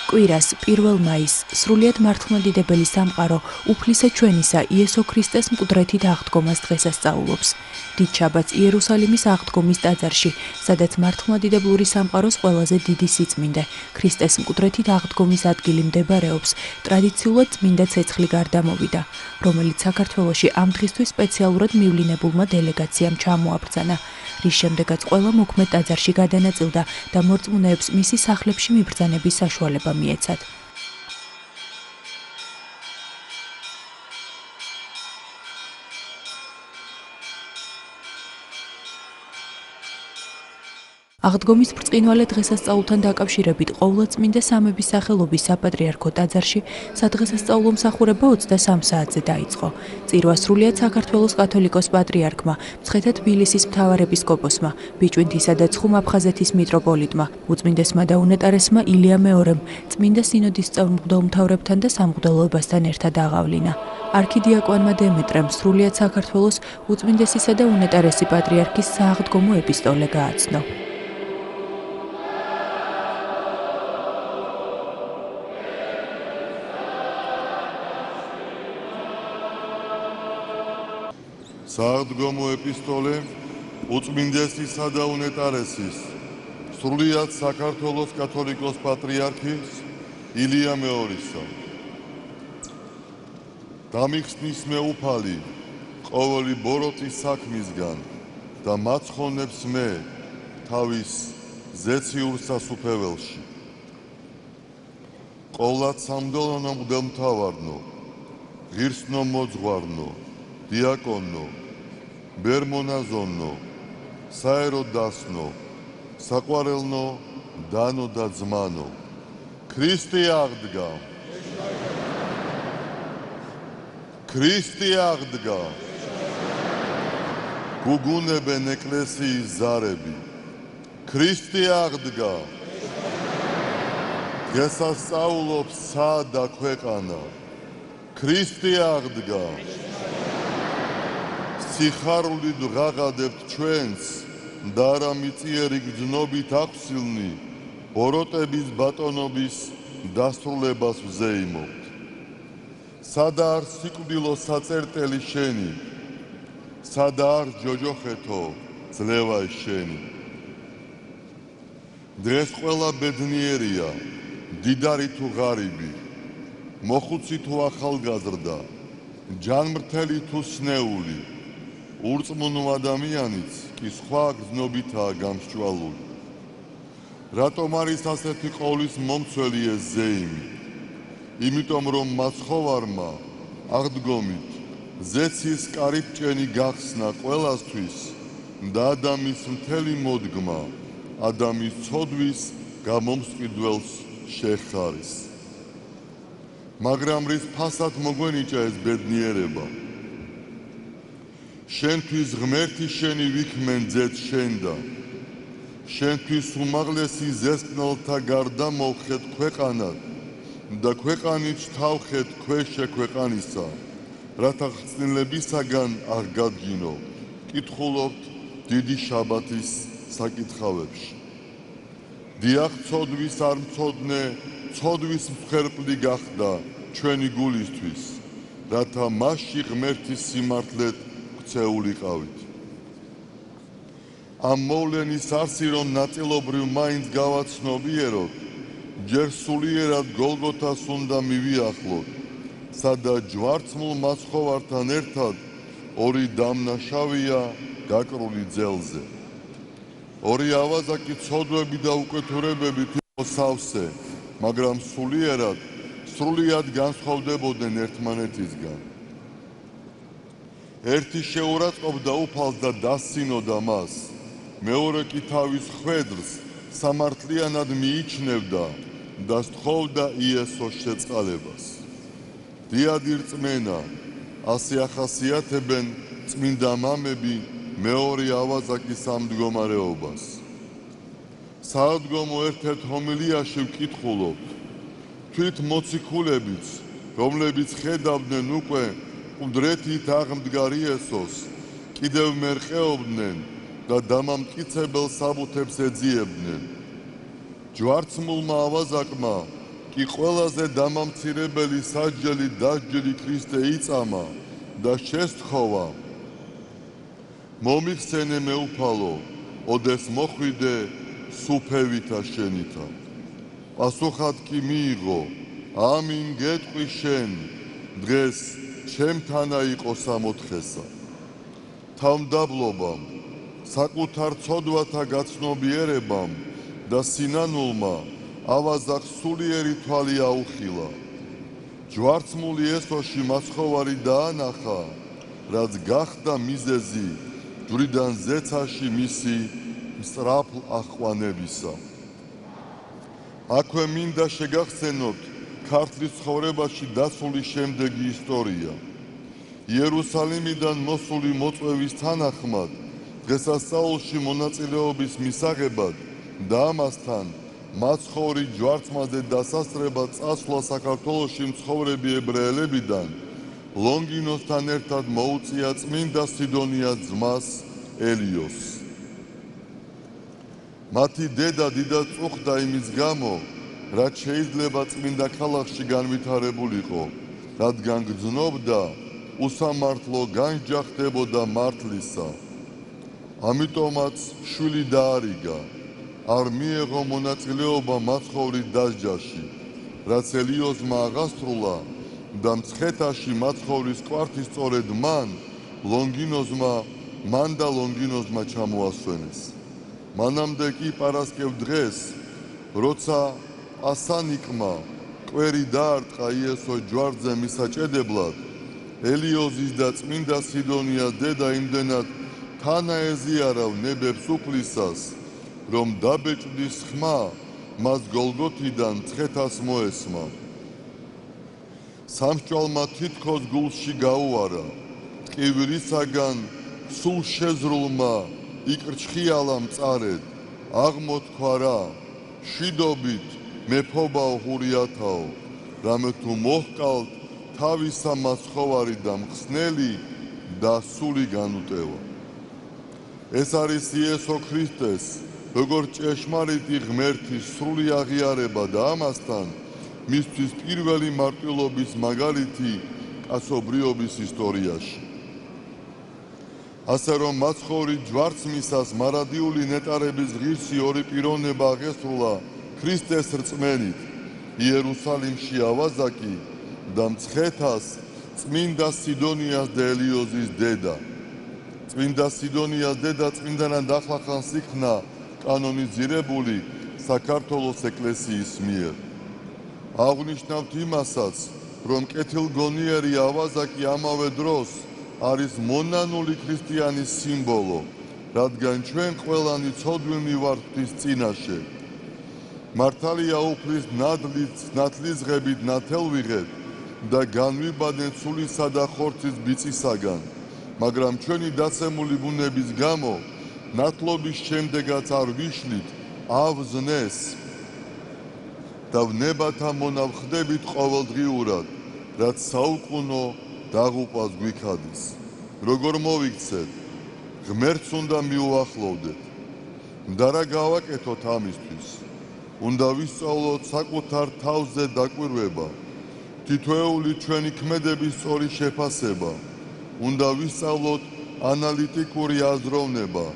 კვირას 1 მაისს სრულიად მართლმადიდებელი სამყარო უფლისა ჩვენისა იესო ქრისტეს მკვდრეთით აღდგომას დღესასწაულობს. დიდ შაბათს იერუსალიმის აღდგომის ტაძარში, სადაც მართლმადიდებლური სამყაროს ყველაზე დიდი სიწმინდე, ქრისტეს მკვდრეთით აღდგომის ადგილი მდებარეობს, ტრადიციულად წმინდა ცეცხლი გარდამოვიდა, რომელიც საქართველოში ამ დღისთვის სპეციალურად მივლინებულმა დელეგაციამ ჩამოაბრძანა, რის შემდეგაც ყველა მოქმედ ტაძარში გადანაწილდა და მორწმუნეებს მისი სახლებში მიბრძანების საშუალება მიეცათ. აღდგომის ბრწყინვალე დღესასწაულთან დაკავშირებით ყოვლადწმინდა სამების სახელობის საპატრიარქო ტაძარში სადღესასწაულო მსახურება 23 საათზე დაიწყო. წირვა სრულიად საქართველოს კათოლიკოს პატრიარქმა, მცხეთა თბილისის მთავარეპისკოპოსმა, ბიჭვინთისა და ცხუმ-აფხაზეთის მიტროპოლიტმა, უწმინდესმა და უნეტარესმა ილია მეორემ, წმინდა სინოდის მღვდელმთავრებთან და სამღვდელოებასთან ერთად აღავლინა. არქიდიაკვანმა დემეტრემ სრულიად საქართველოს უწმინდესისა და უნეტარესი პატრიარქის სააღდგომო ეპისტოლე გააცნო. სააღდგომო ეპისტოლე უწმინდესისა და უნეტარესის სრულიად საქართველოს კათოლიკოს პატრიარქის ილია მეორისა. დამიხსნის მეუფალი ყოველი ბოროტის საქმისგან და მაცხონებს მე თავის ზეციურ სასუფეველში. ყოვლად სამდელანო მღვდელმთავარნო, ღირსნო მოძღვარნო, დიაკონო, ბერმონაზონო, საერო დასნო, საყვარელნო, დანო და ძმანო. ქრისტე აღდგა. ქრისტე აღდგა. გუგუნებენ ეკლესიის ზარები. ქრისტე აღდგა. დღესასწაულობს ცა და ქვეყანა. ქრისტე აღდგა. სიხარულით ვღაღადებთ ჩვენს და არა მიწიერი გრძნობით აქვსილნი ბოროტების ბატონობის დასრულებას ვზეიმობთ. სადა არ სიკვდილო საწერტელი შენი, სადა არ ჯოჯოხეთო ძლევა შენი. დღეს ყველა ბედნიერია, დიდარი თუ ღარიბი, მოხუცი თუ ახალგაზრდა, ჯანმრთელი თუ სნეული, ურწმუნო ადამიანიც კი სხვა გრძნობითაა გამსჭვალული. რატომ არის ასეთი ყოვლის მომცველი ეს ზეიმი? იმიტომ რომ მაცხოვარმა აღდგომით ზეცის კარიბჭენი გახსნა ყველასთვის და ადამიანის მთელი მოდგმა ადამიანის ცოდვის გამომსყიდველს შეხარის. მაგრამ რის ფასად მოგვენიჭა ეს ბედნიერება? შენთვის ღმერთი შენი ვიქმენ ძეთ შენდა, შენთვის უმაღლესი ზესწნელთა გარდა მოვხეთ ქვეყანად და ქვეყანით შთავხეთ ქვეშე ქვეყანისა, რათა ხსნილებისაგან არ გადჯინო. კითხულობთ დიდი შაბათის საკითხავებში. დიახ, ცოდვის არ მცოდნე, ცოდვის მსხვერპლი გახდა ჩვენი გულისთვის, რათა მასში ღმერთის სიმართლეთ ქცეულიყავით. ამ მოვლენის არსი რომ ნაწილობრივ მაინც გავაცნობიეროთ, ჯერ სულიერად გოლგოთას უნდა მივიახლოთ, სადაც ჯვარცმულ მაცხოვართან ერთად ორი დამნაშავეა გაკრული ძელზე. ორი ავაზაკი ცოდვები და უკეთურებებით იყო სავსე, მაგრამ სრულიად განსხვავდებოდნენ ერთმანეთისგან. ერთი შეურაცხყოფდა უფალს და დასცინოდა მას, მეორე კი თავის ხვედრს სამართლიანად მიიჩნევდა და სთხოვდა იესოს შეწყალებას. დიადი რწმენა, ასე ახასიათებენ წმინდა მამები მეორე ავაზაკის ამ მდგომარეობას. საადგომო ერთ-ერთ ჰომილიაში ვკითხულობთ, თვით მოციქულებიც, რომლებიც ხედავდნენ უკვე მკვდრეთით აღმდგარ იესოს, კიდევ მერყეობდნენ და დამამტკიცებელ საბუთებს ეძიებდნენ. ჯვარცმულმა ავაზაკმა კი ყველაზე დამამცირებელი სასჯელი დასჯელი ქრისტე იწამა და შესთხოვა მომიხსენე მეუფალო ოდეს მოხვიდე სუფევითა შენითა პასუხად კი მიიღო ამინ გეტყვი შენ დღეს ჩემთანა იყო სამოთხესა თავმდაბლობამ საკუთარ ცოდვათა გაცნობიერებამ და სინანულმა ავაზაკ სულიერი თვალი აუხილა ჯვარცმული ესოში მაცხოვარი დაანახა რაც გახდა მიზეზი ჯვრიდან ზეცაში მისი მსწრაფლ ახვანებისა აქვე მინდა შეგახსენოთ ქართლის ცხოვრებაში დასული შემდეგი ისტორია იერუსალიმიდან მოსული მოწვევის თანახმად დღესასწაულში მონაწილეობის მისაღებად და ამასთან მაცხოვრი ჯვარცმაზე დასასწრებად წასვლა საქართველოში მცხოვრები ებრაელებიდან ლონგინოსთან ერთად მოუწია წმინდა სიდონიას ძმას ელიოსს. მათი დედა დიდად წუხდა იმის გამო, რაც შეიძლება წმინდა ქალაქში განვითარებულიყო, რადგან გრძნობდა უსამართლო განსჯახდებოდა მართლისა. ამიტომაც შვილი დაარიგა, არ მიეღო მონაწილეობა მაცხოვრის დასჯაში, რაც ელიოსმა აღასრულა და მცხეთაში მაცხოვრის კვართი სწორედ მან და ლონგინოზმა ჩამოასვენეს. მანამდე კი პარასკევ დღეს, როცა ასანიკმა კვერი დაარტყა იესოს ჯვარზე მისაჭედებლად, ელიოზის და წმინდა სიდონიას დედა იმდენად თანაეზიარავ ნებებს უფლისას, რომ დაბეჭდის ხმა მას გოლგოთიდან მცხეთას მოესმა. სამსჯვალმა თითქოს გულში გაუარა, ტკივილისაგან სულ შეზრულმა იკრჩხიალა მწარედ, აღმოთქვა რა, შიდობით მეფობაო ჰურიათაო, რამე თუ მოჰკალთ თავისა მაცხოვარი და მხსნელი და სული განუტევა. ეს არის იესო ქრისტეს, როგორც ჭეშმარიტი ღმერთის სრული აღიარება და ამასთან მისთვის პირველი მარტვილობის მაგალითი კაცობრიობის ისტორიაში. ასე რომ მაცხოვრი ჯვარცმისას მარადიული ნეტარების ღირსი ორი პიროვნება აღესრულა ქრისტეს რწმენით იერუსალიმში ავაზაკი და მცხეთას წმინდა სიდონიას და ელიოზის დედა. წმინდა სიდონიას დედა წმინდანად ახლახანს იქნა კანონიზირებული საქართველოს ეკლესიის მიერ. აღნიშნავთ იმასაც, რომ კეთილგონიერი ავაზაკი ამავე დროს არის მონანული ქრისტიანის სიმბოლო, რადგან ჩვენ ყველანი ცოდვილი ვართ ღვთის წინაშე. მართალია უფლის ნათლისღებით ნათელვიღეთ და განვიბადეთ სულისა და ხორცის ბიწისაგან, მაგრამ ჩვენი დაცემული ბუნების გამო ნათლობის შემდეგაც არ ვიშლით ავზნეს და ვნებათა მონავ ხდებით ყოველდღიურად, რაც საუკუნო დაღუპვას გვიქადის. როგორ მოვიქცეთ, ღმერთს უნდა მიუახლოვდეთ. და რა გავაკეთოთ ამისთვის? უნდა ვისწავლოთ საკუთარ თავზე დაკვირვება, თითოეული ჩვენი ქმედების სწორი შეფასება. უნდა ვისწავლოთ ანალიტიკური აზროვნება,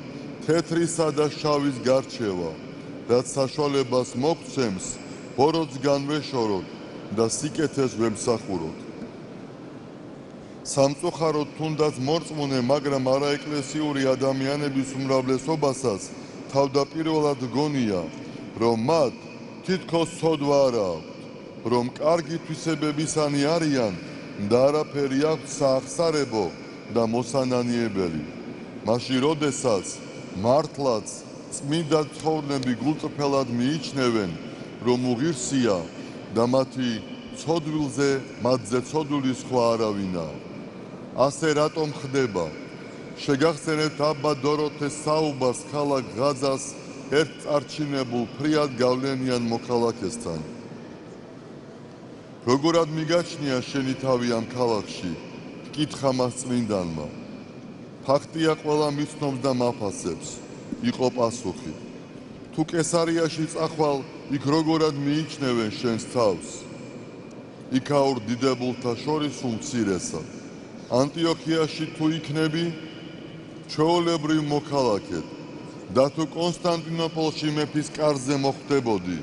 თეთრისა და შავის გარჩევა, რაც საშუალებას მოგცემს ბოროტს განვეშოროთ და სიკეთეს ვემსახუროთ. სამწუხაროდ თუნდაც მორწმუნე, მაგრამ არაეკლესიური ადამიანების უმრავლესობასაც თავდაპირველად გონია, რომ მათ თითქოს ცოდვა არ აქვთ, რომ კარგი თვისებებისანი არიან და არაფერი აქვთ საახსარებო და მოსანანიებელი. მაშინ როდესაც მართლაც წმინდა ცხოვრნები გულწრფელად მიიჩნევენ, რომ უღირსია და მათზე ცოდვილი სხვა არავინაა. ასე რატომ ხდება? შეგახსენეთ აბა დოროთეს საუბარს ქალაქ ღაზას ერთ წარჩინებულ ფრიად გავლენიან მოქალაქესთან. როგორად მიგაჩნია შენი თავი ამ ქალაქში? ჰკითხა მას წმინდანმა. ფაქტია, ყველა მიცნობს და მაფასებს, იყო პასუხი. თუ კესარიაში წახვალ, იქ როგორად მიიჩნევენ შენს თავს? იქაურ დიდებულთა შორის უმცირესად. ანტიოქიაში თუ იქნები, ჩვეულებრივ მოქალაქედ და თუ კონსტანტინოპოლში მეფის კარზე მოხვდებოდი,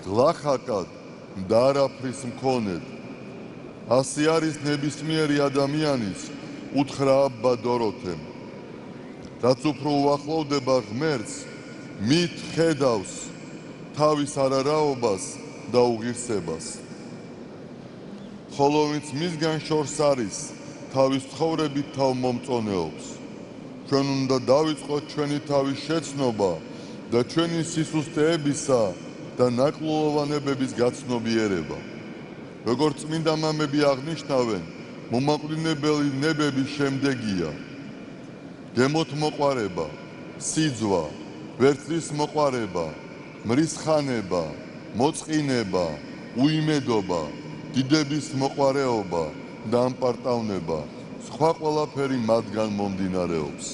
გლახაკად და არაფრის მქონედ. ასე არის ნებისმიერი ადამიანის უთხრა აბა დოროთემ. რაც უფრო უახლოვდება ღმერთს, მით ხედავს თავის არარაობას და უღირსებას. ხოლო ვინც მისგან შორს არის, თავის ცხოვრებით თავმომწონეობს. ჩვენ უნდა დავიწყოთ ჩვენი თავის შეცნობა და ჩვენი სისუსტეებისა და ნაკლულოვანებების გაცნობიერება. როგორც წმინდა მამები აღნიშნავენ, მომაკვდინებელი ნებების შემდეგია გემოთმოყვარება, სიძვა, ვერცხლის მოყვარება, მრისხანება, მოწყინება, უიმედობა, დიდების მოყვარეობა და ამპარტავნება, სხვა ყველაფერი მათგან მომდინარეობს.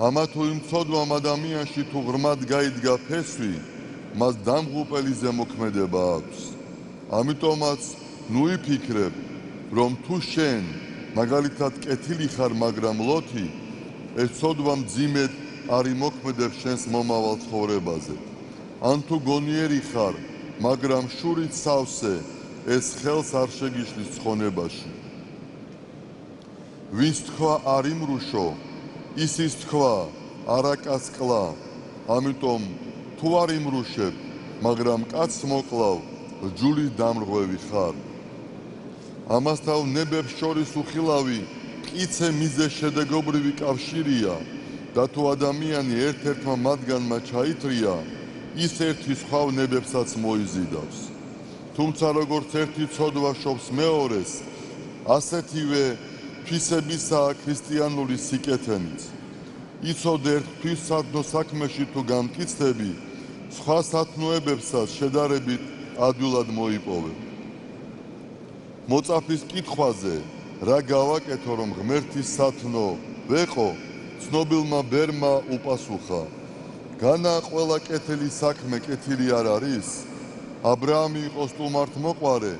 ამა თუ იმ ცოდვამ ადამიანში თუ ღრმად გაიდგა ფესვი, მას დამღუპელი ზემოქმედება აქვს. ამიტომაც ნუ იფიქრებ, რომ თუ შენ მაგალითად კეთილი ხარ, მაგრამ ლოთი, ეს ცოდვა მძიმედ არ იმოქმედებს შენს მომავალ ცხოვრებაზე. ან თუ გონიერი ხარ, მაგრამ შურით სავსე, ეს ხელს არ შეგიშლის ცხონებაში. ვინც თქვა არ იმრუშო, ისის თქვა არაკასკლა. ამიტომ თუ არ იმრუშებ, მაგრამ კაცს მოკლავ, ჯულის დამრღვევი ხარ. ამასთან ნებებს შორის უხილავი მტკიცე მიზეშედეგობრივი კავშირია და თუ ადამიანი ერთ-ერთმა მათგანმა ჩაითრია, ის ერთი სხვა ნებებსაც მოიზიდავს. თუმცა როგორც ერთი ცოდვა შობს მეორეს, ასეთივე თვისებისაა ქრისტიანული სიკეთენიც. იცოდე ერთ თვისსათნო საქმეში თუ გამტკიცდები, სხვა სათნოებებსაც შედარებით ადვილად მოიპოვებ. მოწაფის კითხვაზე, რა გავაკეთო, რომ ღმერთის სათნო ვეყო, ცნობილმა ბერმა უპასუხა: განა ყველა კეთილი საქმე კეთილი არ არის? აბრაამი იყო სტუმართმოყვარე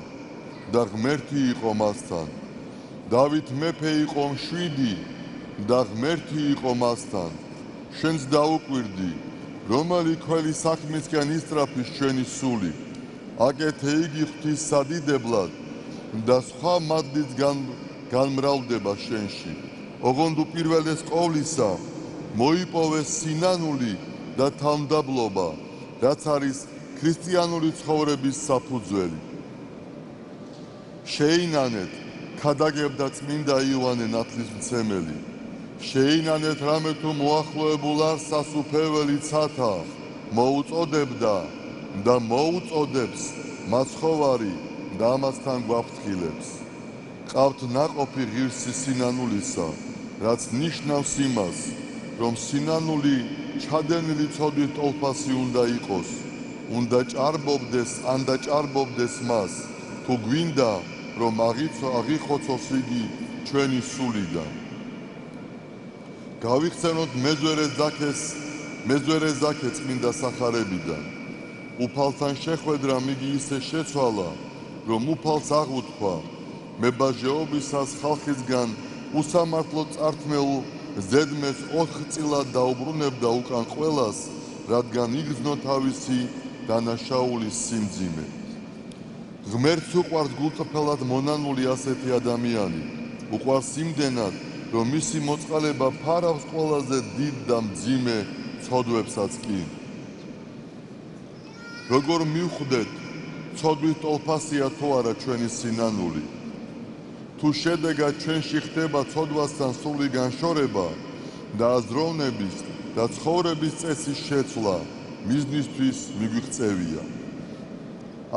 და ღმერთი იყო მასთან. დავით მეფე იყო მშვიდი და ღმერთი იყო მასთან. შენს დაუკვირდი, რომელი ქველი საქმისკენ ისწრაფის ჩვენი სული. აკეთე იგი ღვთის სადიდებლად და სხვა მადლიც განმრავლდება შენში. ოღონდ უპირველეს ყოვლისა მოიპოვეს სინანული და თავმდაბლობა, რაც არის ქრისტიანული ცხოვრების საფუძველი. შეინანეთ, ქადაგებდა წმინდა იოანე ნათლისმცემელი. შეინანეთ, რამე თუ მოახლოებულ არ სასუფეველი ცათა, მოუწოდებდა და მოუწოდებს მაცხოვარი და ამასთან გვაფრთხილებს. ყავთ ნაყოფი ღირსი სინანულისა, რაც ნიშნავს იმას, რომ სინანული ჩადენილი ცოდვით ტოლფასი უნდა იყოს, უნდა ჭარბობდეს ან დაჭარბობდეს მას, თუ გვინდა, რომ აღიხოცოს იგი ჩვენი სულიდან. გავიხსენოთ მეზვერე ზაქე წმინდა სახარებიდან. უფალთან შეხვედრამ იგი ისე შეცვალა, რომ უფალს აღუთქვა, მებაჟეობისას ხალხისგან უსამართლო წართმეულ ზედმეს 4 წილად დაუბრუნებდა უკან ყველას, რადგან იგრძნო თავისი დანაშაულის სიმძიმე. ღმერთს უყვარს გულწრფელად მონანული ასეთი ადამიანი, უყვარს იმდენად, რომ მისი მოწყალება ფარავს ყველაზე დიდ და მძიმე ცოდვებსაც კი. როგორ მივხვდეთ, ცოდვით ტოლფასია თუ არა ჩვენი სინანული? თუ შედეგად ჩვენში ხდება ცოდვასთან სრული განშორება და აზროვნების და ცხოვრების წესის შეცვლა, მიზნისთვის მიგვიღწევია.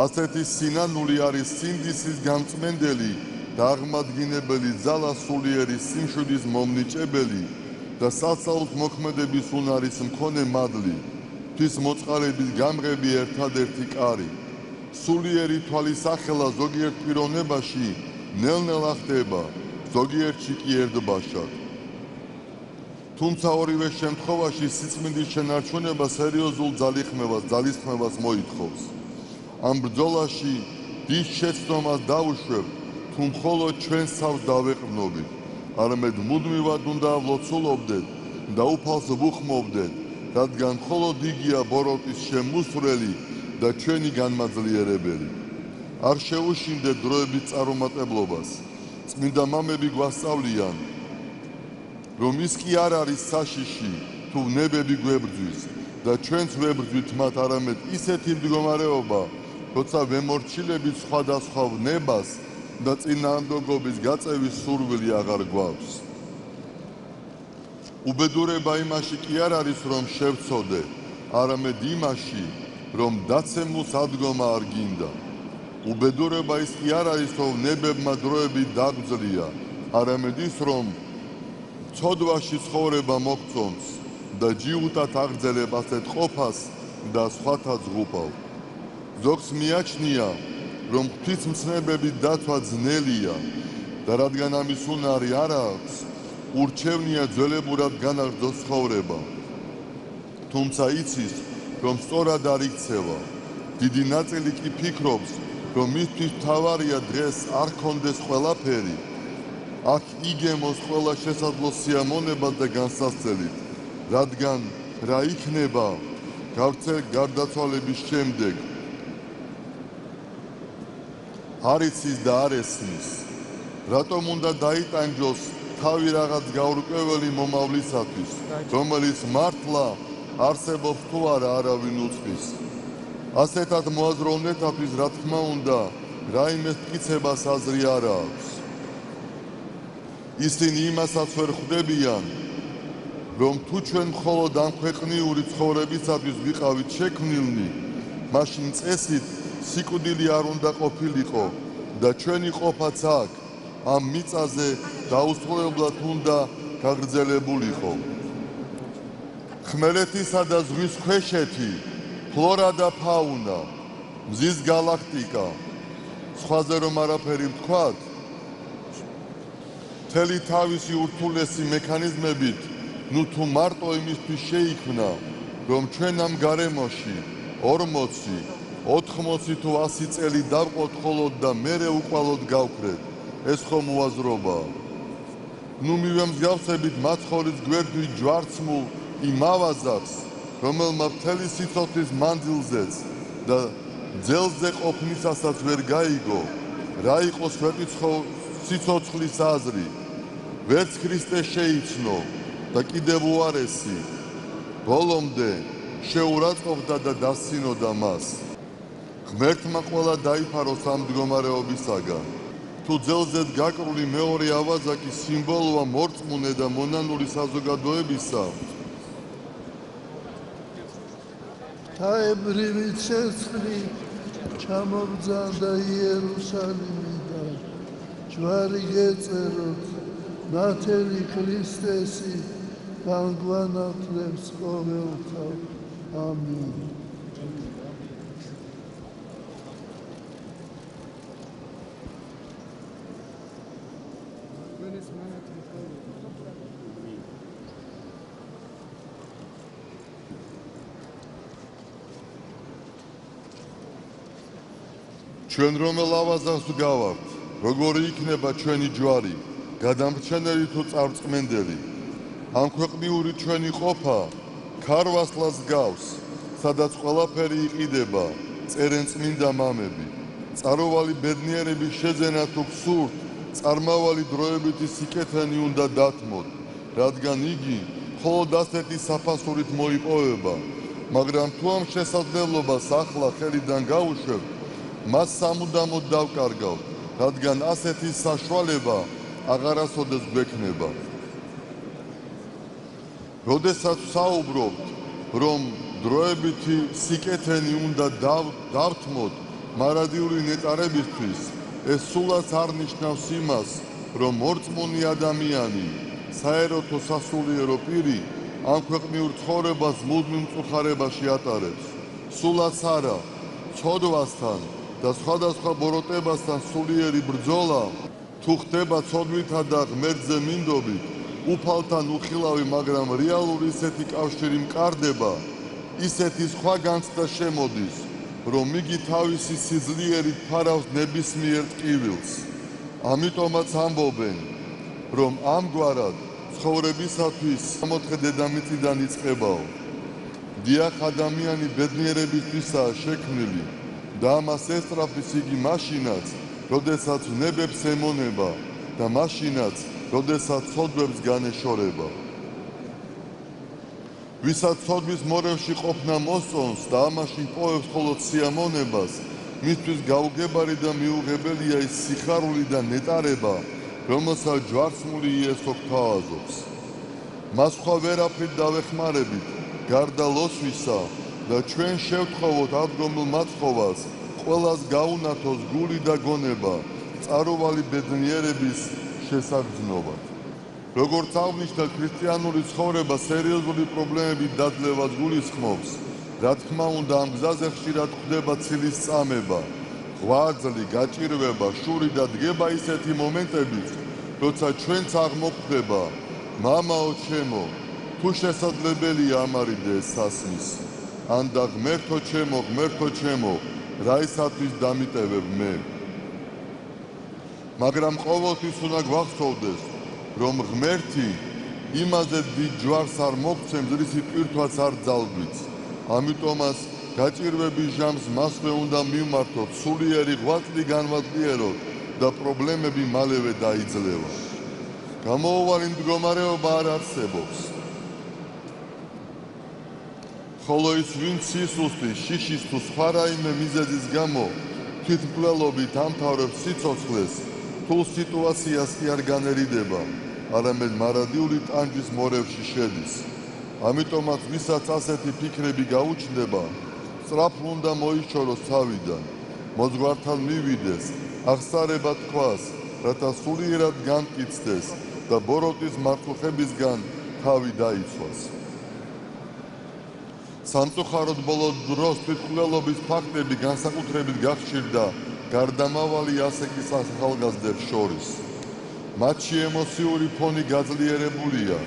ასეთი სინანული არის სინდისის გამწმენდელი და აღმადგინებელი ძალა სულიერი სიმშვიდის მომნიჭებელი და სასწაულს მოქმედების უნარის მქონე მადლი, ღვთის მოწყალების გამღები ერთადერთი კარი. სულიერი თვალის ახლა ზოგიერთ პიროვნებაში ნელ-ნელა ხდება, ზოგიერთში კი ერთბაშად. თუმცა ორივე შემთხვევაში სიწმინდის შენარჩუნება სერიოზულ ძალისხმევას მოითხოვს. ამ ბრძოლაში დიდ შეცდომას დავუშვებთ, თუ მხოლოდ ჩვენს თავს დავეყრდნობით, არამედ მუდმივად უნდა ვლოცულობდეთ და უფალს ვუხმობდეთ, რადგან მხოლოდ იგია ბოროტის შემოსვლელი და ჩვენი განმაძლიერებელი. არ შეუშინდეთ დროებით წარუმატებლობას. წმინდა მამები გვასწავლიან, რომ ის კი არ არის საშიში, თუ ნებები გვებრძვის და ჩვენც ვებრძვით მათ, არამედ ისეთი მდგომარეობა, როცა ვემორჩილებით სხვადასხვა ნებას და წინააღმდეგობის გაწევის სურვილი აღარ გვაქვს. უბედურება იმაში კი არ არის, რომ შევცოდე, არამედ იმაში, რომ დაცემულს ადგომა არ გინდა. უბედურება ის კი არ არის, რომ ნებებმა დროებით დაგძლია, არამედ ის, რომ ცოდვაში ცხოვრება მოგწონს და ჯიუტად აღძელებ ასეთ ყოფას და სხვათა ზღუპავ. ზოგს მიაჩნია, რომ ღვთისმცნებები დათვა ძნელია და რადგან ამის უნარი არ აქვს, ურჩევნია ძველებურად განაგრძოს ცხოვრება. თუმცა იცის, რომ სწორად არ იქცევა. დიდი ნაწილი კი ფიქრობს, რომ მისთვის მთავარია დღეს არ ქონდეს ყველაფერი, აქ იგემოს ყველა შესაძლო სიამონებას და განსასწრებით, რადგან რა იქნება გარდაცვალების შემდეგ, არ იცის და არ ესმის. რატომ უნდა დაიტანჯოს თავი რაღაც გაურკვეველი მომავლისათვის, რომელიც მართლა არსებობს თუ არა, არავინ უწყის. ასეთად მოაზროვნეთათვის, რა თქმა უნდა, რაიმე მტკიცებას აზრი არ აქვს. ისინი იმასაც ვერ ხვდებიან, რომ თუ ჩვენ მხოლოდ ამ ქვეყნიური ცხოვრებისათვის ვიყავით შექმნილნი, მაშინ წესით სიკვდილი არ უნდა ყოფილიყო და ჩვენი ყოფაც აქ, ამ მიწაზე დაუსრულებლად უნდა გაგრძელებულიყო. ხმელეთისა და ზღვის ქვეშეთი, ფლორა და ფაუნა, მზის გალაქტიკა, სხვაზე რომ არაფერი ვთქვათ, მთელი თავისი ურთულესი მექანიზმებით, ნუ თუ მარტო იმისთვის შეიქმნა, რომ ჩვენ ამ გარემოში 40, 80 თუ 100 წელი დავყოთ ხოლოდ და მერე უკვალოდ გავქრეთ, ეს ხომ უაზრობაა. ნუ მივემსგავსებით მაცხოვრის გვერდით ჯვარცმულ იმ ავაზაკს, რომელმა მთელი სიცოცხლის მანძილზეც და ძელზე ყოფნისასაც ვერ გაიგო, რა იყო სიცოცხლის აზრი. ვერც ქრისტე შეიცნო და კიდევ უარესი, ბოლომდე შეურაცხყოფდა და დასცინოდა მას. ღმერთმა ყველა დაიფაროს ამ მდგომარეობისაგან. თუ ძელზედ გაკრული მეორე ავაზაკი სიმბოლოა მორწმუნე და მონანური საზოგადოებისა, თაებრივი ცეცხლი ჩამოგზავნდა იერუსალიმიდან, ჯვარი გეწეროთ, ნათელი ქრისტესი განგვანათლებს ყოველთა. ამინ. ჩვენ რომელ ავაზანს ვგავართ, როგორი იქნება ჩვენი ჯვარი, გადამრჩენელი თუ წარწმენდელი. ამ ქვეყნიური ჩვენი ყოფა ქარვასლას გავს, სადაც ყველაფერი იყიდება, წერენ წმინდა მამები. წაროვალი ბედნიერების შეძენა თუ გსურთ, წარმავალი დროებითი სიკეთენი უნდა დათმოთ, რადგან იგი მხოლოდ ასეთი საფასურით მოიპოვება, მაგრამ თუ ამ შესაძლებლობას ახლა ხელიდან გავუშვებთ, მას სამუდამოდ დავკარგავთ, რადგან ასეთი საშუალება აღარასოდეს გვექნება. როდესაც საუბრობთ, რომ დროებითი სიკეთენი უნდა დავთმოთ მარადიული ნეტარებისთვის, ეს სულაც არ ნიშნავს იმას, რომ მორწმუნე ადამიანი, საეროთო სასულიერო პირი ამ ქვეყნიურ ცხოვრებას მუდმივ მწუხარებაში ატარებს. სულაც არა, ცოდვასთან და სხვადასხვა ბოროტებასთან სულიერი ბრძოლა, თუ ხდება ცოდვითა და ღმერთზე მინდობით, უფალთან უხილავი, მაგრამ რეალური ისეთი კავშირი მყარდება, ისეთი სხვა განცდა შემოდის, რომ იგი თავისი სიძლიერით ფარავს ნებისმიერ ტკივილს. ამიტომაც ამბობენ, რომ ამგვარად ცხოვრებისათვის სამოთხე დედამიწიდან იწყებაო. დიახ, ადამიანი ბედნიერებისთვისაა შექმნილი და ამას ესწრაფის იგი მაშინაც, როდესაც ნებებს ემონება და მაშინაც, როდესაც ცოდვებს განეშორება. ვისაც ცოდვის მორევში ყოფნა მოსწონს და ამაში პოვებს მხოლოდ სიამონებას, მისთვის გაუგებარი და მიუღებელია ის სიხარული და ნეტარება, რომელსაც ჯვარცმული იესო გთავაზობს. მას სხვა ვერაფრით დავეხმარებით, გარდა ლოცვისა და ჩვენ შევთხოვოთ ადგომილ მაცხოვას, ყველას გაუნათოს გული და გონება, წარუმატებელი ბედნიერების შესაგრძნობად. როგორც აღნიშნეთ, ქრისტიანული ცხოვრება სერიოზული პრობლემებით დაძლევას გულისხმობს. რა თქმა უნდა, ამ გზაზე ხშირად ხდება ცილის წამება, ღვაწლი, გაჭირვება, შური და დგება ისეთი მომენტებიც, როცა ჩვენც აღმოხდება, მამაო ჩემო, თუ შესაძლებელია ამარიდე ეს სასმის, ან და ღმერთო ჩემო, რა ისათვის დამიტევებ მე. მაგრამ ყოველთვის უნდა გვახსოვდეს, რომ ღმერთი იმაზე დიდ ჯვარს არ მოგცემს, რისი ტვირთვაც არ ძალგვიც. ამიტომაც გაჭირვების ჟამს მასვე უნდა მივმართოთ, სულიერი ღვაწლი განვაძლიეროთ და პრობლემები მალევე დაიძლევა. გამოუვალი მდგომარეობა არ არსებობს. ხოლო ის, ვინც სისუსტის, შიშის თუ სხვა რაიმე მიზეზის გამო თვითმკვლელობით ამთავრებს სიცოცხლეს, თულ სიტუაციას კი არ განერიდება, არამედ მარადიული ტანჯვის მორევში შედის. ამიტომაც ვისაც ასეთი ფიქრები გაუჩნდება, სწრაფ უნდა მოიშოროს თავიდან, მოძღვართან მივიდეს, აღსარება თქვას, რათა სულიერად განმტკიცდეს და ბოროტის მართლხებისგან თავი დაიცვას. სამწუხაროდ ბოლო დროს თვითმკვლელობის ფაქტები განსაკუთრებით გახშირდა გარდამავალი ასაკის ახალგაზრდებს შორის. მათში ემოციური ფონი გაძლიერებულია,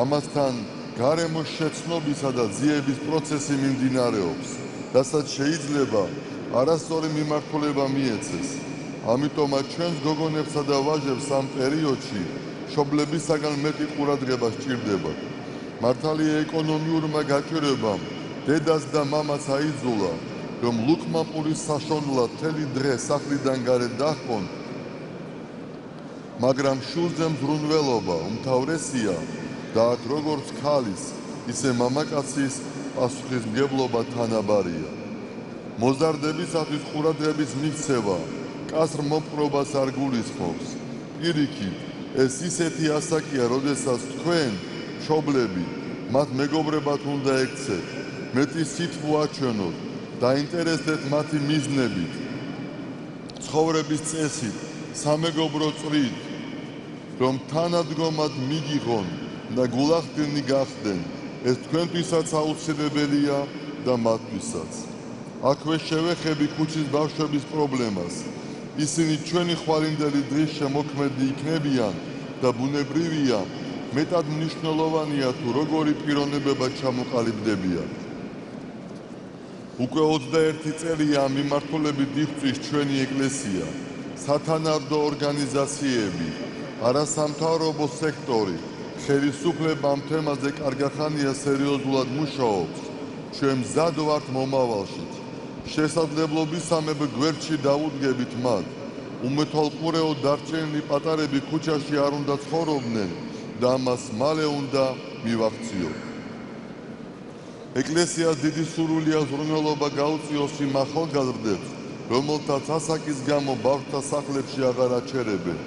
ამასთან გარემოს შეცნობისა და ძიების პროცესი მიმდინარეობს, რასაც შეიძლება არასწორი მიმართულება მიეცეს. ამიტომაც ჩვენს გოგონებსა და ვაჟებს ამ პერიოდში მშობლებისაგან მეტი ყურადღება სჭირდებათ. მართალია ეკონომიურმა გაჭირვებამ დედას და მამას აიძულა, რომ ლუქმა პურის საშონლად მთელი დღე სახლიდან გარეთ დაჰყონ, მაგრამ შულზე მზრუნველობა უმთავრესია და აქ როგორც ქალის, ისე მამაკაცის პასუხისმგებლობა თანაბარია. მოზარდებისათვის ყურადღების მიქცევა კასრ მოპყრობას არ გულისხმობს. პირიქით, ეს ისეთი ასაკია, როდესაც თქვენ, მშობლები, მათ მეგობრებად უნდა ექცეთ, მეტი სითბო აჩვენოთ, დაინტერესდეთ მათი მიზნებით, ცხოვრების წესით, სამეგობრო წრით, რომ თანადგომად მიგიღონ და გულახდილნი გახდნენ, ეს თქვენთვისაც აუცილებელია და მათთვისაც. აქვე შევეხები ქუჩის ბავშვების პრობლემას. ისინი ჩვენი ხვალინდელი დღის შემოქმედი იქნებიან და ბუნებრივია, მეტად მნიშვნელოვანია თუ როგორი პიროვნებება ჩამოყალიბდებიან. უკვე 21 წელია ამ მიმართულებით იღწვის ჩვენი ეკლესია, სათანადო ორგანიზაციები, არასამთავრობო სექტორი, ხელისუფლება ამ თემაზე კარგახანია სერიოზულად მუშაობს. ჩვენ მზად ვართ მომავალშიც. შესაძლებლობისამებრ გვერდში დავუდგებით მათ. უმეთვალყურეოდ დარჩენილი პატარები ქუჩაში არ უნდა ცხოვრობდნენ და ამას მალე უნდა მივახციოთ. ეკლესიას დიდი სურვილია ზრუნველობა გაუწიოს იმ ახალგაზრდებს, რომელთაც ასაკის გამო ბავშვთა სახლებში აღარ აჩერებენ.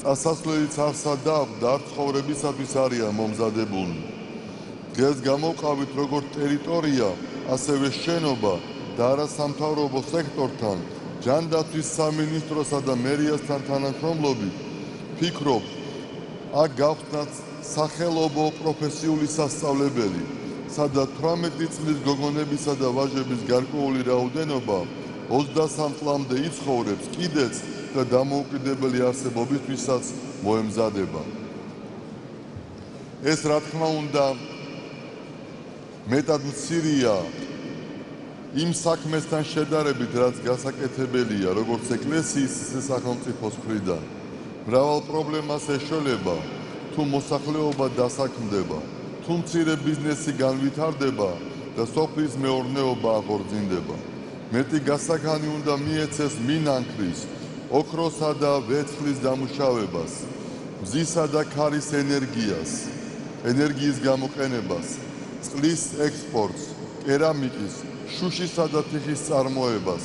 წასასვლელიც არ სადავ და არ ცხოვრებისათვის არიან მომზადებულნი. დღეს გამოვყავით როგორც ტერიტორია, ასევე შენობა და არასამთავრობო სექტორთან, ჯანდაცვის სამინისტროსა და მერიასთან თანამშრომლობით, ფიქრობ, აქ გავხსნათ სახელობო პროფესიული სასწავლებელი, სადაც 18 წლის გოგონებისა და ვაჟების გარკვეული რაოდენობა 23 წლამდე იცხოვრებს კიდეც და დამოუკიდებელი არსებობისთვისაც მოემზადება. ეს რა თქმა უნდა მეტად მცირეა იმ საქმესთან შედარებით, რაც გასაკეთებელია, როგორც ეკლესიის, ისე სახელმწიფოს მხრიდან. მრავალ პრობლემას ეშველება, თუ მოსახლეობა დასაქმდება, თუ მცირე ბიზნესი განვითარდება და სოფლის მეურნეობა აღორძინდება. მეტი გასაგანი უნდა მიეცეს მინანქრის, ოქროსა და ვერცხლის დამუშავებას, მზისა და ქარის ენერგიის გამოყენებას, წყლის ექსპორტს, კერამიკის, შუშისა და თიხის წარმოებას,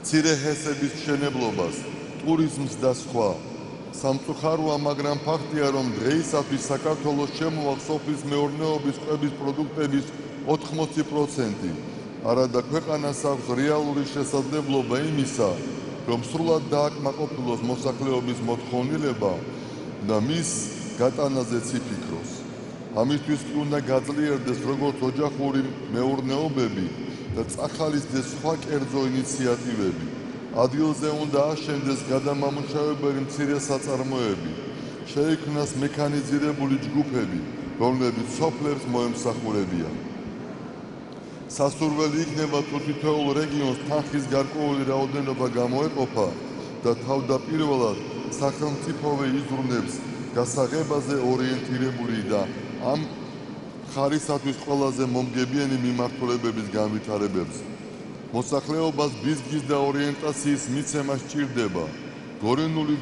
მცირე ჰესების მშენებლობას, ტურიზმს და სხვა. სამწუხაროა, მაგრამ ფაქტია, რომ დღეისათვის საქართველოს შემოაქვს სოფლის მეურნეობის კვების პროდუქტების 80%. არადა ქვეყანას აქვს რეალური შესაძლებლობა იმისა, რომ სრულად დააკმაყოფილოს მოსახლეობის მოთხოვნილება და მის გატანაზეც იფიქროს. ამისთვის უნდა გაძლიერდეს როგორც ოჯახური მეურნეობები და წახალისდეს სხვა კერძო ინიციატივები. ადგილზე უნდა აშენდეს გადამამუშავებელი მცირე საწარმოები, შეიქმნას მექანიზირებული ჯგუფები, რომლებიც სოფლებს მოემსახურებიან. სასურველი იქნება თუ თითოეულ რეგიონს თანხის გარკვეული რაოდენობა გამოეყოფა და თავდაპირველად სახელმწიფოვე იზრუნებს გასაღებაზე ორიენტირებული და ამ ხარისათვის ყველაზე მომგებიანი მიმართულებების განვითარებებს. მოსახლეობას ბიზგის და ორიენტაციის მიცემა სჭირდება.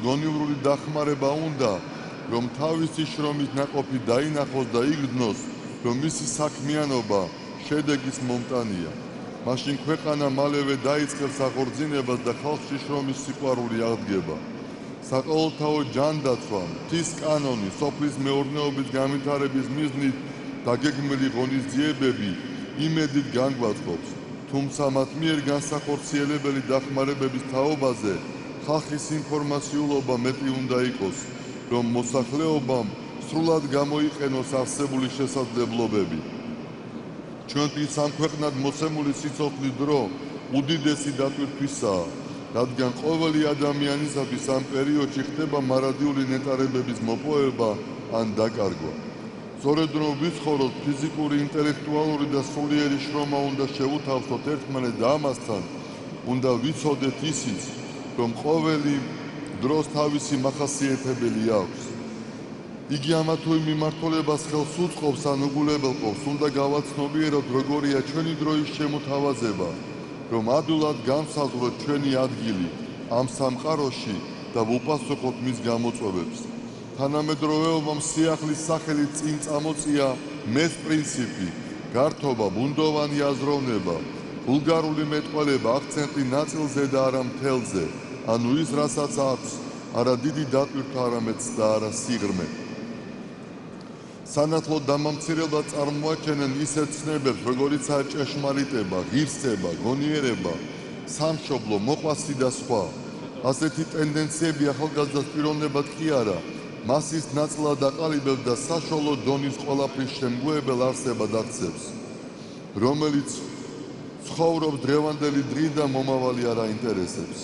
გონივრული დახმარება უნდა, რომ თავისი შრომის ნაყოფი დაინახოს და იგრძნოს, რომ მისი საქმიანობა შედეგის მომტანია. მაშინ ქვეყანა მალევე დაიწყებს აღორძინებას და ხალხში შრომის სიყვარული აღდგება. საყოველთაო ჯანდაცვა, მთის კანონი, სოფლის მეურნეობის განვითარების მიზნით დაგეგმილი ღონისძიებები იმედით განგვაწყობს, თუმცა მათ მიერ განსახორციელებელი დახმარებების თაობაზე ხალხის ინფორმაციულობა მეტი უნდა იყოს, რომ მოსახლეობამ სრულად გამოიყენოს არსებული შესაძლებლობები. ჩვენთვის ამ ქვეყნად მოცემული სიცოცხლის დრო უდიდესი დატვირთვისაა, რადგან ყოველი ადამიანისათვის ამ პერიოდში ხდება მარადიული ნეტარებების მოპოვება ან დაკარგვა. სწორედ რომ ვიცხოვროთ, ფიზიკური, ინტელექტუალური და სულიერი შრომა უნდა შევუთავსოთ ერთმანეთს და ამასთან უნდა ვიცოდეთ ისიც, რომ ყოველი დროს თავისი მახასიათებელი აქვს. იგი ამა თუ იმ მიმართულებას ხელს უწყობს ან უგულებელყოფს, უნდა გავაცნობიეროთ, როგორია ჩვენი დროის შემოთავაზება, რომ ადვილად განსაზღვროთ ჩვენი ადგილი ამ სამყაროში და ვუპასუხოთ მის გამოწვევებს. თანამედროვეობამ სიახლის სახელით წინ წამოწია მეს პრინციპი, გართობა, ბუნდოვანი აზროვნება, ვულგარული მეტყველება, აქცენტი ნაწილზე და არა მთელზე, ანუ ის, რასაც აქვს არა დიდი დატვირთვა, არამედ და არა სიღრმე. სანაცვლოდ დამამცირებლად წარმოაჩენენ ისეთ ცნებებს, როგორიცაა ჭეშმარიტება, ღირსება, გონიერება, სამშობლო, მოყვასი და სხვა. ასეთი ტენდენციები ახალგაზრდას პიროვნებად კი არა, მასის ნაწილად აყალიბებს და საშუალო დონის ყველაფრის შემგუებელ არსებად აქცევს, რომელიც ცხოვრობს დღევანდელი დღით და მომავალი არ აინტერესებს.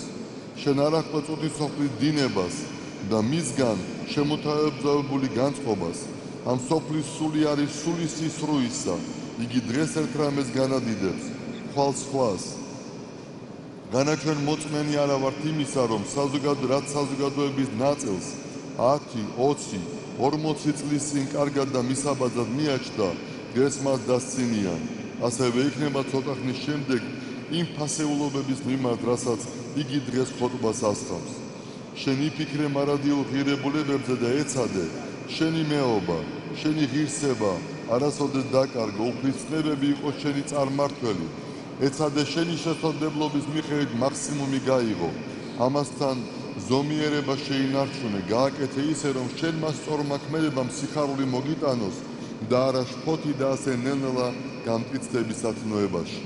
შენ არ აღწევ სოფლის დინებას და მისგან შემოთავაზებული განწყობას. ამ სოფლის სული არის სული სისრუისა, იგი დღეს ერთ რამეს განადიდებს, ხვალ სხვას. განაჩვენ მოწმენი არა ვართ იმისა, რომ რაც საზოგადოების ნაწილს 10, 20, 40 წლის წინ კარგად და მისაბაძად მიაჩნდა, დღეს მას დასცინიან. ასევე იქნება ცოტა ხნის შემდეგ იმ ფასეულობების მიმართ, რასაც იგი დღეს ხოტბას ასხამს. შენ იფიქრე მარადიულ ღირებულებებზე და ეცადე, შენი მეობა, შენი ღირსება არასოდეს დაკარგო, უფლისწინებები იყოს შენი წარმართველი. ეცადე შენი შესაძლებლობის მიხედვით მაქსიმუმი გაიღო. ამასთან ზომიერება შეინარჩუნე, გააკეთე ისე, რომ შენმა სწორმაქმედებამ სიხარული მოგიტანოს და არა შფოთი და ასე ნელ-ნელა გამტკიცდების სათნოებაში.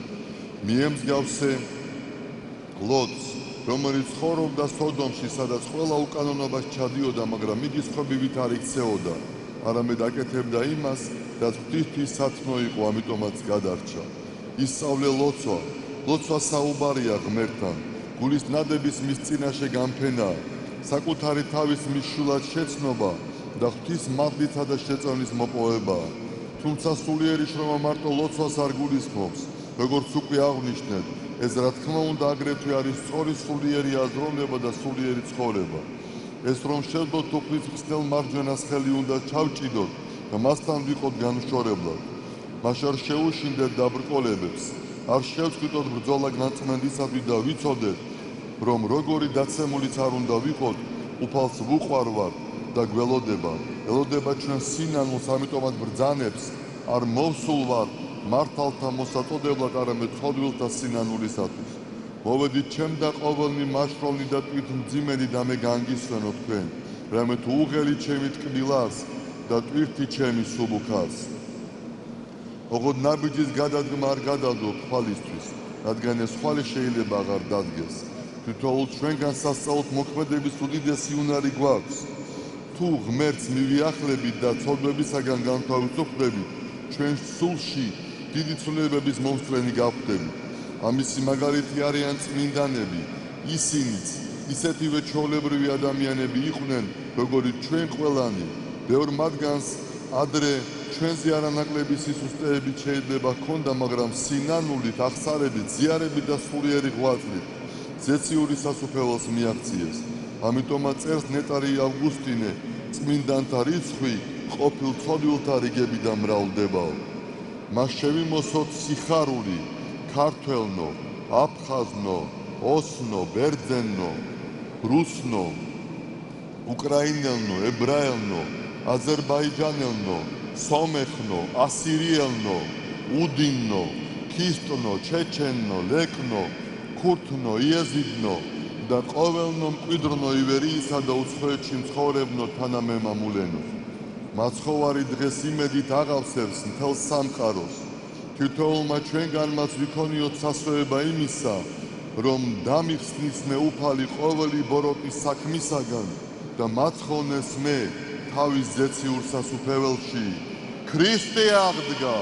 მიემსგავსე ლოტს, რომელიც ცხოვრობდა სოდომში, სადაც ყველა უკანონობას ჩადიოდა, მაგრამ იგი სხვებივით არ იქცეოდა, არამედ აკეთებდა იმას, რაც ღვთისთვის სათნო იყო, ამიტომაც გადარჩა. ისწავლე ლოცვა საუბარია ღმერთთან, გულის ნადების მის წინაშე გამფენაა, საკუთარი თავის მის შვილად შეცნობა და ღვთის მადლისა და შეწევნის მოპოვებაა. თუმცა სულიერი შრომა მარტო ლოცვას არ გულისხმობს, როგორც უკვე აღვნიშნეთ, ეს რა თქმა უნდა აგრეთვე არის სწორი სულიერი აზროვნება და სულიერი ცხოვრება. ეს რომ შევდოთ უფლის ხსნელ მარჯვენას ხელი უნდა ჩავჭიდოთ და მასთან ვიყოთ განშორებლად. მას არ შეუშინდეთ დაბრკოლებებს, არ შევწყვიტოთ ბრძოლა განწმენდისათვის და ვიცოდეთ, რომ როგორი დაცემულიც არ უნდა ვიყოთ, უფალს ვუყვარვარ და გველოდება, ელოდება ჩვენ სინანულს, ამიტომაც ბრძანებს არ მოვსულ ვარ მართალთა მოსაწოდებლად, არამედ ცოდვილთა სინანულისათვის. მოვედით ჩემ და ყოველნი მაშროლნი და ტვირთმძიმენი და მე განგისვენო თქვენ, რამე თუ უღელი ჩემი ტკბილას და ტვირთი ჩემი სუბუქას. ოღონდ ნაბიჯის გადადგმა არ გადავდო თვალისთვის, რადგან ეს ხვალე შეიძლება აღარ დადგეს. თითოეულ ჩვენგან სასწაულთ მოქმედების უდიდესი უნარი გვაქვს. თუ ღმერთს მივიახლებით და ცოდვებისაგან განთავისუფლებით, ჩვენ სულში დიდი ცვლილებების მომსწრენი გავხდებით. ამისი მაგალითი არიან წმინდანები, ისინიც ისეთივე ჩვეულებრივი ადამიანები იყვნენ, როგორიც ჩვენ ყველანი. ბევრ მათგანს ადრე ჩვენზე არანაკლები სისუსტეებით შეიძლება ჰქონდა, მაგრამ სინანულით, აღსარებით, ზიარებით და სულიერი ღვაწლით ზეციური სასუფეველს მიაღწიეს. ამიტომაც წერს ნეტარი ავგუსტინე, წმინდანთა რიცხვი ყოფილ ცოდვილთა რიგებიდან მრავლდებაო. მას შევიმოსოთ სიხარული, ქართველნო, აფხაზნო, ოსნო, ბერძენნო, რუსნო, უკრაინელნო, ებრაელნო, აზერბაიჯანელნო, სომეხნო, ასირიელნო, უდინნო, ქისტნო, ჩეჩენნო, ლეკნო, ქურთნო, იეზიდნო და ყოველნო მკვიდრნო ივერიისა და უცხოეთში მცხოვრებნო თანამემამულენო. მაცხოვარი დღეს იმედით აღავსებს მთელს სამყაროს. თითოეულმა ჩვენგანმაც ვიქონიოთ სასვეება იმისა, რომ დამიხსნის მე უფალი ყოველი ბოროტის საქმისაგან და მაცხოვნეს მე თავის ზეციურ სასუფეველში. ქრისტე აღდგა!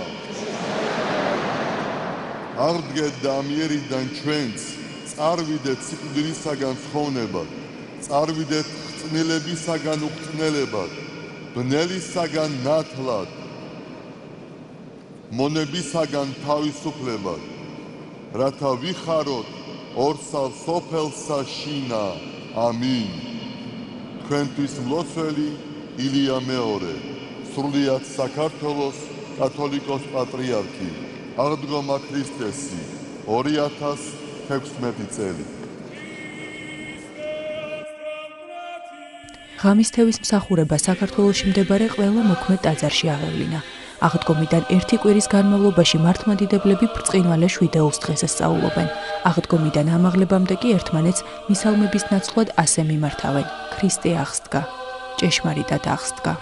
აღდგეთ და ამიერიდან ჩვენც წარვიდეთ სიკვდილისაგან ცხოვნებად, წარვიდეთ ხრწნილებისაგან უხრწნელებად, ბნელისაგან ნათლად, მონებისაგან თავისუფლებად, რათა ვიხაროთ ორსავ სოფელსა შინა. ამინ. თქვენთვის მლოცველი ილია მეორე, სრულიად საქართველოს კათოლიკოს პატრიარქი, აღდგომა ქრისტესი, 2016 წელი. ღამის თევის მსახურება საქართველოში მდებარე ყველა მოქმედ ტაძარში აღევლინა. აღდგომიდან ერთი კვირის განმავლობაში მართლმადიდებლები ბრწყინვალე შვიდეულს დღესასწაულობენ. აღდგომიდან ამაღლებამდე კი ერთმანეთს მისალმების ნაცვლად ასე მიმართავენ: ქრისტე აღსდგა, ჭეშმარიტად აღსდგა.